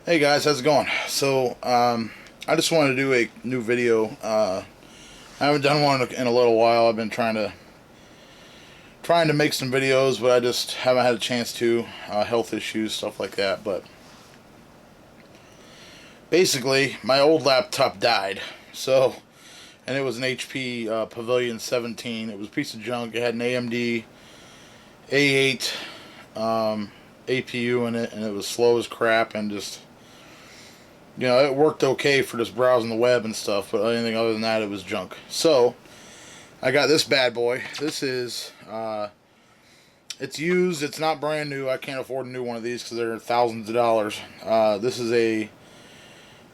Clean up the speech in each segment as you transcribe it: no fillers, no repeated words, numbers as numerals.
Hey guys, how's it going? So, I just wanted to do a new video. I haven't done one in a little while. I've been trying to make some videos, but I just haven't had a chance to. Health issues, stuff like that. But basically, my old laptop died. So, and it was an HP Pavilion 17. It was a piece of junk. It had an AMD A8 APU in it, and it was slow as crap, and just, it worked okay for just browsing the web and stuff, but anything other than that, it was junk. So, I got this bad boy. This is, it's used, it's not brand new. I can't afford a new one of these because they're thousands of dollars. This is a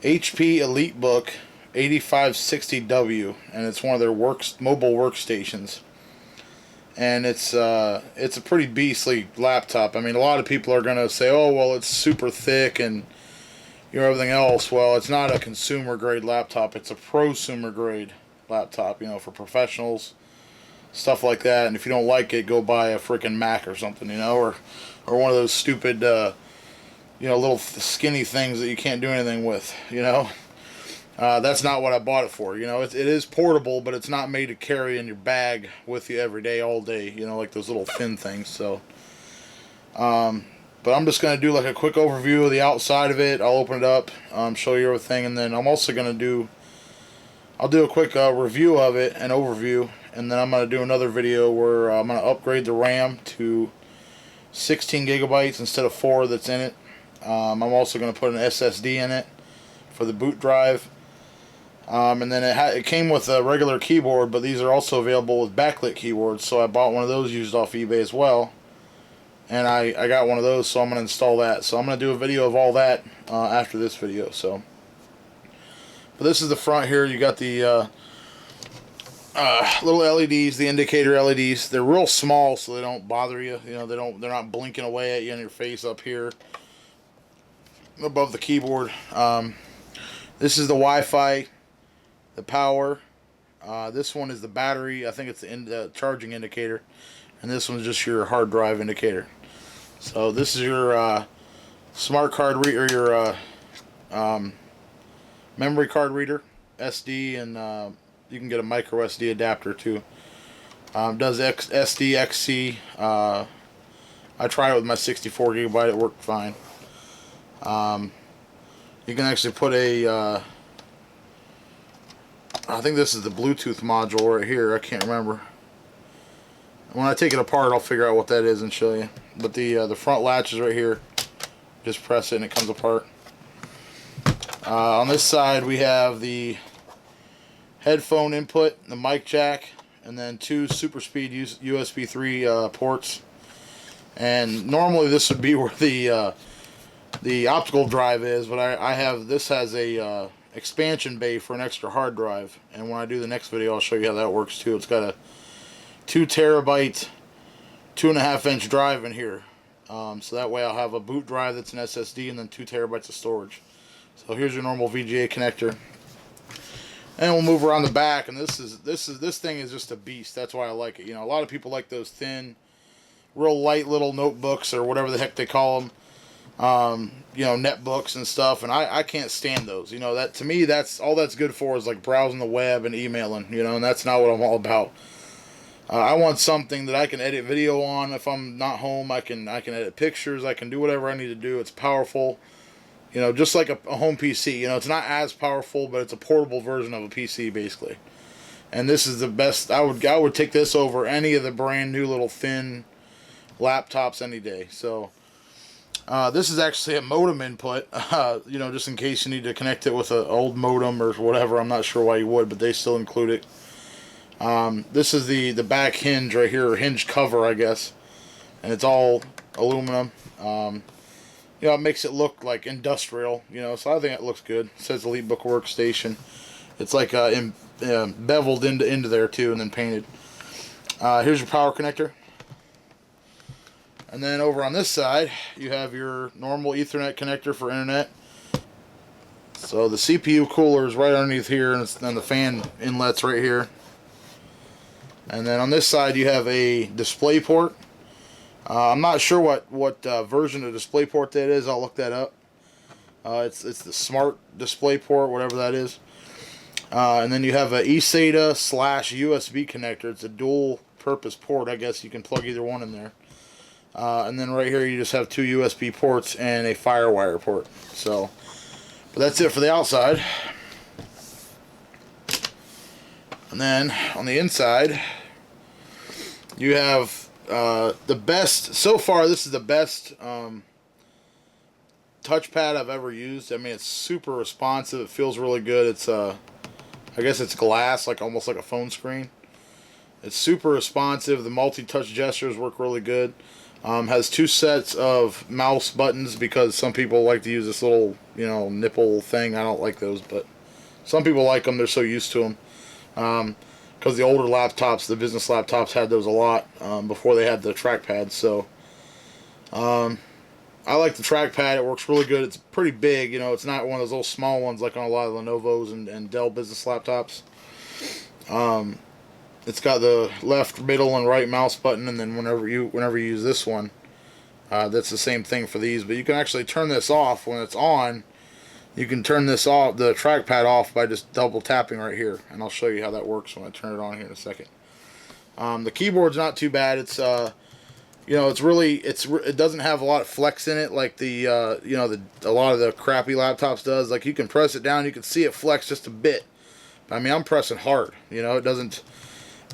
HP EliteBook 8560W, and it's one of their mobile workstations. And it's a pretty beastly laptop. I mean, a lot of people are going to say, oh, well, it's super thick and everything else. Well, it's not a consumer grade laptop. It's a prosumer grade laptop, for professionals, stuff like that. And if you don't like it, go buy a freaking Mac or something, or one of those stupid, little skinny things that you can't do anything with, That's not what I bought it for. It is portable, but it's not made to carry in your bag with you every day, all day, like those little thin things. So, but I'm just going to do like a quick overview of the outside of it. I'll open it up, show you everything, and then I'm also going to I'll do a quick review of it, an overview, and then I'm going to do another video where I'm going to upgrade the RAM to 16 gigabytes instead of 4 that's in it. I'm also going to put an SSD in it for the boot drive. And then it came with a regular keyboard, but these are also available with backlit keyboards, so I bought one of those used off eBay as well. And I got one of those, so I'm going to install that. So I'm going to do a video of all that after this video. So, but this is the front here. You got the little LEDs, the indicator LEDs. They're real small, so they don't bother you. They're not blinking away at you in your face up here above the keyboard. This is the Wi-Fi, the power. This one is the battery. I think it's the charging indicator. And this one's just your hard drive indicator. So this is your smart card reader, your memory card reader, SD, and you can get a micro SD adapter too. Does SD, XC. I tried it with my 64 gigabyte. It worked fine. You can actually put a I think this is the Bluetooth module right here. I can't remember. When I take it apart, I'll figure out what that is and show you. But the front latch is right here. Just press it and it comes apart. On this side, we have the headphone input, the mic jack, and then 2 super speed USB 3 ports. And normally this would be where the optical drive is, but this has a expansion bay for an extra hard drive, and when I do the next video I'll show you how that works too. It's got a 2 terabyte 2.5 inch drive in here, so that way I'll have a boot drive that's an SSD and then 2 terabytes of storage. So here's your normal VGA connector, and we'll move around the back. And this thing is just a beast. That's why I like it. A lot of people like those thin, real light little notebooks or whatever the heck they call them. Netbooks and stuff, and I can't stand those. That to me, that's all that's good for is like browsing the web and emailing, and that's not what I'm all about. I want something that I can edit video on. If I'm not home, I can edit pictures, I can do whatever I need to do. It's powerful, just like a home PC. It's not as powerful, but it's a portable version of a PC basically. And this is the best. I would take this over any of the brand new little thin laptops any day. So this is actually a modem input, just in case you need to connect it with an old modem or whatever. I'm not sure why you would, but they still include it. This is the back hinge right here, or hinge cover, I guess, and it's all aluminum. It makes it look like industrial, so I think it looks good. It says EliteBook Workstation. It's like beveled into there too, and then painted. Here's your power connector. And then over on this side, you have your normal Ethernet connector for internet. So the CPU cooler is right underneath here, and then the fan inlet's right here. And then on this side, you have a display port. I'm not sure what version of DisplayPort that is. I'll look that up. It's the smart display port, whatever that is. And then you have a eSATA / USB connector. It's a dual purpose port. I guess you can plug either one in there. And then right here you just have 2 USB ports and a FireWire port. So, but that's it for the outside. And then on the inside, you have the best, so far this is the best touchpad I've ever used. I mean, it's super responsive. It feels really good. It's I guess it's glass, like almost like a phone screen. It's super responsive. The multi-touch gestures work really good. Has 2 sets of mouse buttons because some people like to use this little, you know, nipple thing. I don't like those, but some people like them. They're so used to them. Because the older laptops, the business laptops, had those a lot before they had the trackpad. So I like the trackpad. It works really good. It's pretty big. You know, it's not one of those little small ones like on a lot of Lenovo's and Dell business laptops. It's got the left, middle, and right mouse button, and then whenever you use this one, that's the same thing for these. But you can actually turn this off when it's on. You can turn this off, the trackpad off, by just double tapping right here, and I'll show you how that works when I turn it on here in a second. The keyboard's not too bad. It's you know, it doesn't have a lot of flex in it like the you know, a lot of the crappy laptops does. Like, you can press it down, you can see it flex just a bit. I mean, I'm pressing hard. You know, it doesn't.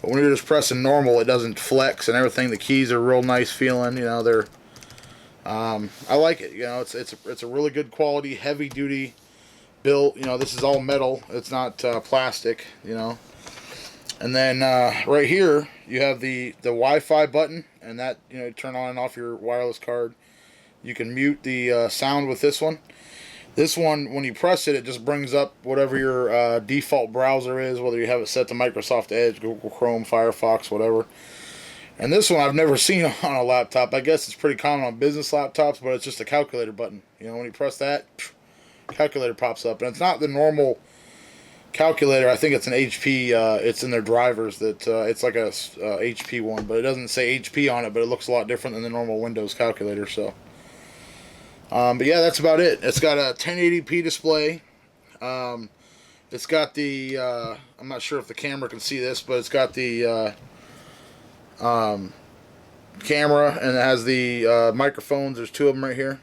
But when you're just pressing normal, it doesn't flex and everything. The keys are real nice feeling. You know, they're. I like it. You know, it's a really good quality, heavy duty built. You know, this is all metal. It's not plastic. You know. And then right here you have the Wi-Fi button, and that, you know, turn on and off your wireless card. You can mute the sound with this one. This one, when you press it, it just brings up whatever your default browser is, whether you have it set to Microsoft Edge, Google Chrome, Firefox, whatever. And this one I've never seen on a laptop. I guess it's pretty common on business laptops, but it's just a calculator button. You know, when you press that, calculator pops up. And it's not the normal calculator. I think it's an HP, it's in their drivers that it's like a HP one, but it doesn't say HP on it, but it looks a lot different than the normal Windows calculator, so. But yeah, that's about it. It's got a 1080p display. It's got the, I'm not sure if the camera can see this, but it's got the camera, and it has the microphones. There's 2 of them right here.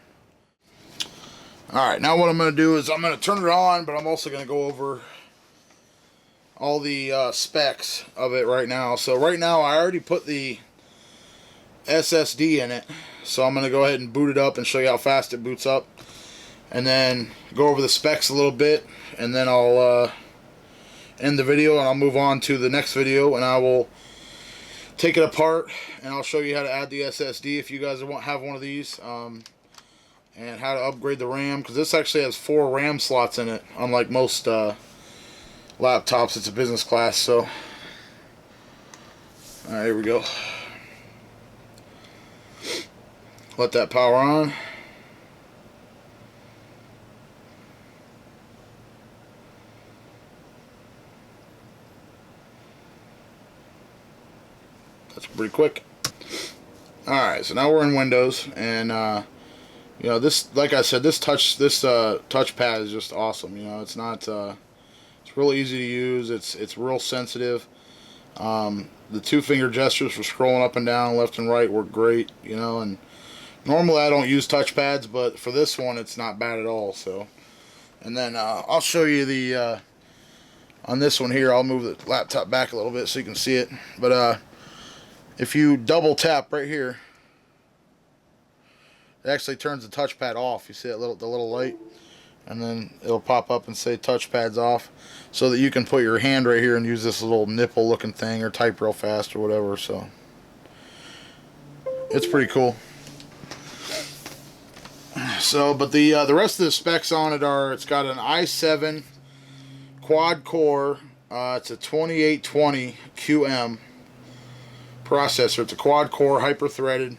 Alright, now what I'm going to do is I'm going to turn it on, but I'm also going to go over all the specs of it right now. So right now I already put the SSD in it, so I'm going to go ahead and boot it up and show you how fast it boots up, and then go over the specs a little bit, and then I'll end the video and I'll move on to the next video, and I will take it apart and I'll show you how to add the SSD if you guys have one of these, and how to upgrade the RAM, because this actually has 4 RAM slots in it, unlike most laptops. It's a business class. So alright, here we go. Let that power on. That's pretty quick. Alright, so now we're in Windows, and you know, this, like I said, this touchpad is just awesome. You know, it's not it's real easy to use. It's real sensitive. The 2-finger gestures for scrolling up and down, left and right, work great. You know, and normally I don't use touchpads, but for this one it's not bad at all. So, and then I'll show you the on this one here. I'll move the laptop back a little bit so you can see it. But if you double tap right here, it actually turns the touchpad off. You see that the little light, and then it'll pop up and say touchpad's off, so that you can put your hand right here and use this little nipple looking thing, or type real fast or whatever. So it's pretty cool. So, but the rest of the specs on it are, it's got an i7 quad core. It's a 2820 QM processor. It's a quad core, hyper-threaded.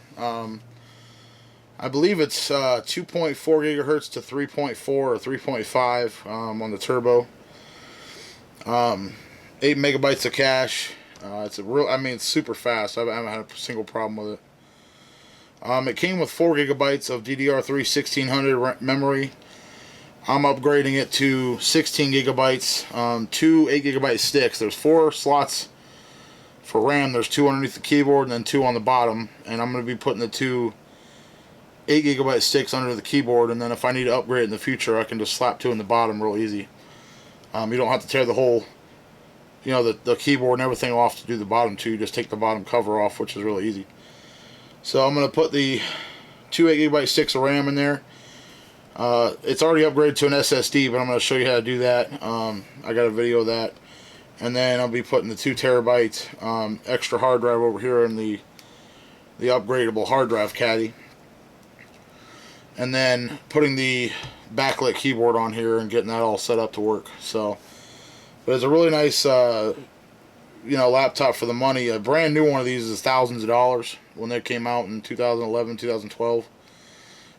I believe it's 2.4 gigahertz to 3.4 or 3.5 on the turbo. 8 megabytes of cache. It's a real, I mean, it's super fast. I haven't had a single problem with it. It came with 4 gigabytes of DDR3-1600 memory. I'm upgrading it to 16 gigabytes, 2 8 gigabyte sticks. There's 4 slots for RAM. There's 2 underneath the keyboard and then 2 on the bottom. And I'm going to be putting the 2 8 gigabyte sticks under the keyboard. And then if I need to upgrade in the future, I can just slap 2 in the bottom real easy. You don't have to tear the whole, the keyboard and everything off to do the bottom 2. You just take the bottom cover off, which is really easy. So I'm going to put the 2 8 gigabyte sticks of RAM in there. It's already upgraded to an SSD, but I'm going to show you how to do that. I got a video of that. And then I'll be putting the 2 terabyte extra hard drive over here in the upgradable hard drive caddy. And then putting the backlit keyboard on here and getting that all set up to work. So, but it's a really nice, laptop for the money. A brand new one of these is thousands of dollars when they came out in 2011, 2012.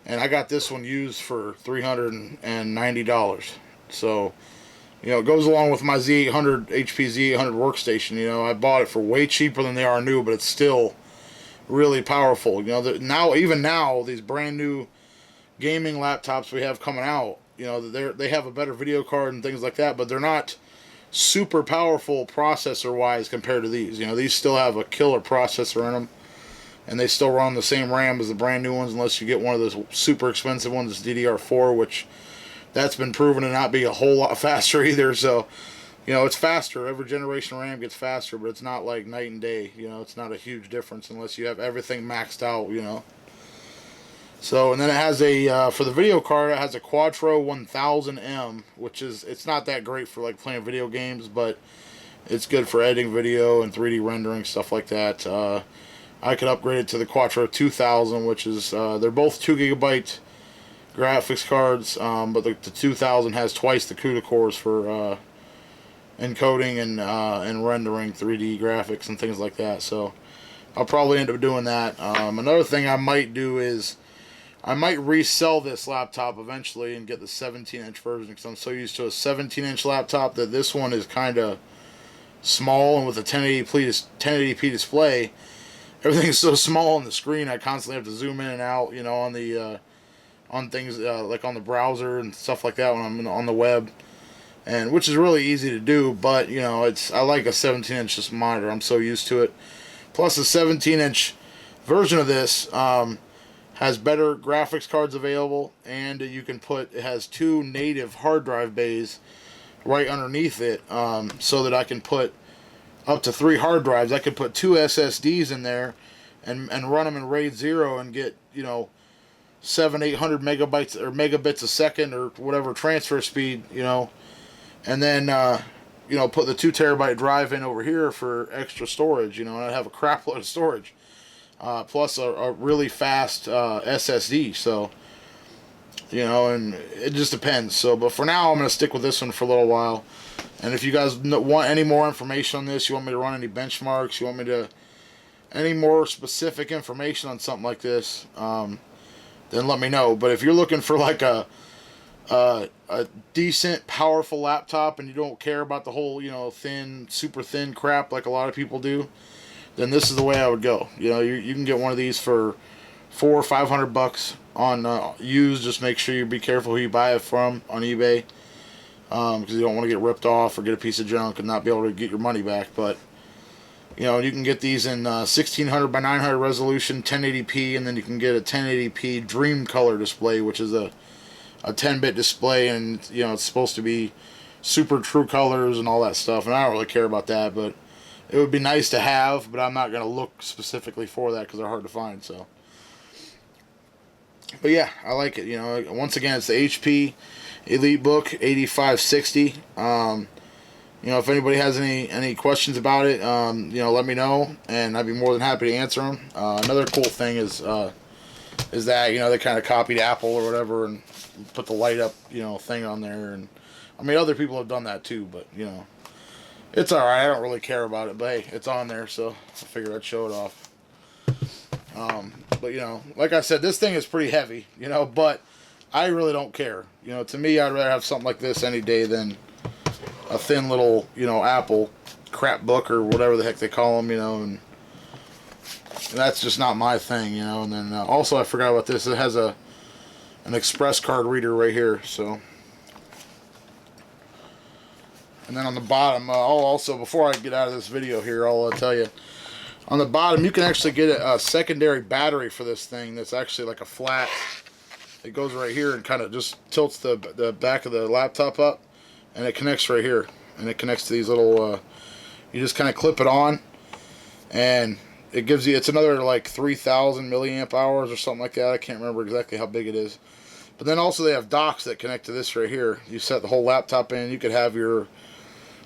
And I got this one used for $390. So, it goes along with my Z800, HP Z800 workstation. I bought it for way cheaper than they are new, but it's still really powerful. Even now, these brand new gaming laptops we have coming out, they have a better video card and things like that, but they're not super powerful processor-wise compared to these. These still have a killer processor in them, and they still run the same RAM as the brand new ones, unless you get one of those super expensive ones, DDR4, which that's been proven to not be a whole lot faster either. So, it's faster. Every generation of RAM gets faster, but it's not like night and day. It's not a huge difference unless you have everything maxed out, So, and then it has for the video card, it has a Quadro 1000M, which it's not that great for like playing video games, but it's good for editing video and 3D rendering, stuff like that. I could upgrade it to the Quadro 2000, which is, they're both 2 gigabyte graphics cards, but the 2000 has twice the CUDA cores for encoding and rendering 3D graphics and things like that. So I'll probably end up doing that. Another thing I might do is I might resell this laptop eventually and get the 17-inch version, because I'm so used to a 17-inch laptop that this one is kind of small, and with a 1080p display, everything's so small on the screen, I constantly have to zoom in and out, on the on things like on the browser and stuff like that when I'm on the web, and which is really easy to do. But I like a 17-inch monitor. I'm so used to it. Plus, the 17-inch version of this has better graphics cards available, and it has 2 native hard drive bays right underneath it, so that I can put up to 3 hard drives. I could put 2 SSDs in there and run them in RAID 0 and get 700-800 megabytes or megabits a second or whatever transfer speed, and then put the 2 terabyte drive in over here for extra storage, and I have a crap load of storage. Plus a really fast SSD, so and it just depends. So, but for now, I'm going to stick with this one for a little while. And if you guys want any more information on this, you want me to run any benchmarks, you want me to any more specific information on something like this, then let me know. But if you're looking for like a decent, powerful laptop and you don't care about the whole thin, super thin crap like a lot of people do, then this is the way I would go. You can get one of these for $400 or $500 on used. Just make sure you be careful who you buy it from on eBay, because you don't want to get ripped off or get a piece of junk and not be able to get your money back. But you can get these in 1600 by 900 resolution, 1080p, and then you can get a 1080p Dream Color display, which is a 10-bit display, and it's supposed to be super true colors and all that stuff. And I don't really care about that, but it would be nice to have, but I'm not going to look specifically for that because they're hard to find. So, but yeah, I like it. Once again, it's the HP EliteBook 8560. If anybody has any questions about it, let me know, and I'd be more than happy to answer them. Another cool thing is that they kind of copied Apple or whatever and put the light up thing on there, and I mean other people have done that too, but it's alright. I don't really care about it, but hey, it's on there, so I figured I'd show it off. But like I said, this thing is pretty heavy, but I really don't care. To me, I'd rather have something like this any day than a thin little, Apple crap book or whatever the heck they call them, and that's just not my thing, And then also, I forgot about this. It has an express card reader right here, so And then on the bottom, I'll also, before I get out of this video here, I'll tell you, on the bottom you can actually get a secondary battery for this thing that's actually like a flat. It goes right here and kind of just tilts the back of the laptop up, and it connects right here. And it connects to these little, you just kind of clip it on, and it gives you, it's another like 3,000 milliamp hours or something like that. I can't remember exactly how big it is. But then also they have docks that connect to this right here. You set the whole laptop in. You could have your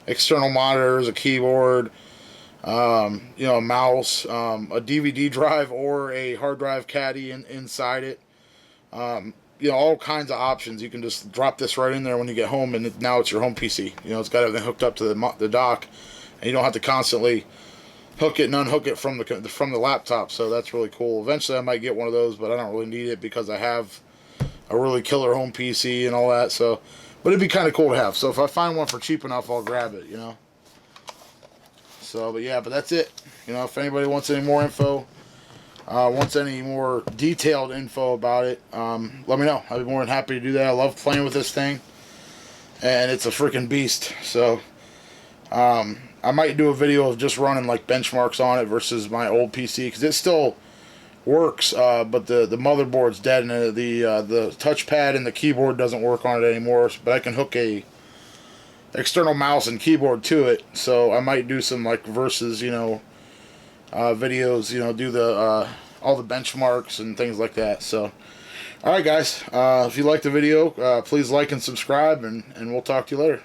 external monitors, a keyboard, you know, a mouse, a DVD drive, or a hard drive caddy inside it. You know, all kinds of options. You can just drop this right in there when you get home, and now it's your home PC. You know, it's got everything hooked up to the dock, and you don't have to constantly hook it and unhook it from the laptop. So that's really cool. Eventually I might get one of those, but I don't really need it because I have a really killer home PC and all that. So, but it'd be kind of cool to have. So if I find one for cheap enough, I'll grab it, you know. So, but yeah, but that's it. You know, if anybody wants any more info, wants any more detailed info about it, let me know. I'd be more than happy to do that. I love playing with this thing, and it's a freaking beast. So I might do a video of just running like benchmarks on it versus my old PC, because it still works, but the motherboard's dead, and the touchpad and the keyboard doesn't work on it anymore. But I can hook a external mouse and keyboard to it, so I might do some like versus, you know, videos, you know, do the all the benchmarks and things like that. So alright guys, if you liked the video, please like and subscribe, and we'll talk to you later.